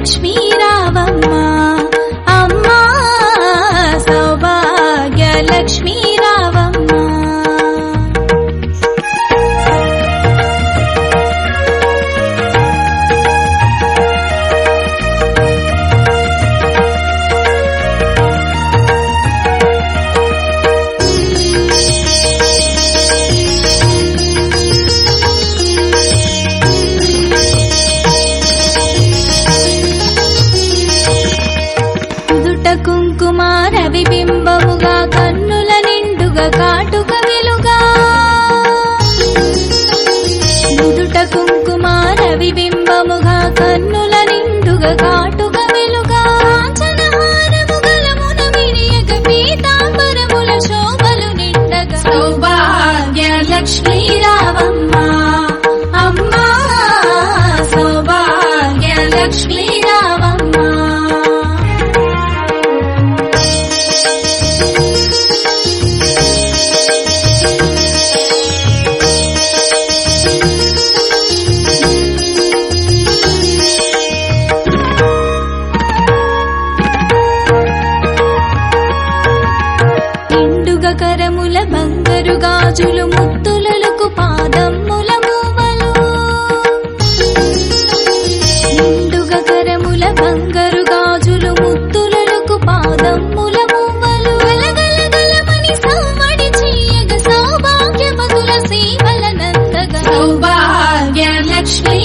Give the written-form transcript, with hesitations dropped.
లక్ష్మీ రావమ్మ అమ్మా సౌభాగ్య లక్ష్మీ రావమ్మ. కుంకుమార విబింబముగా కన్నుల నిండుగా కాటుక వెలుగా నుదుట కుంకుమార విబింబముగా కన్నుల నిండుగా కాటుక వెలుగా కాంచనహారము గలమున విరియగ పీతాంబరముల శోభలు నిండగా సౌభాగ్య లక్ష్మీ రావమ్మ అమ్మా సౌభాగ్య లక్ష్మీ రావమ్మ. కరముల బంగారు గాజులు ముత్తులకు పాదమ్ముల మూవలు నిండుగా కరముల బంగారు గాజులు ముత్తులకు పాదమ్ముల మూవలు గలగలగలమని సౌమడి చేయగ సౌభాగ్యమతుల సేవల నందగా సౌభాగ్య లక్ష్మీ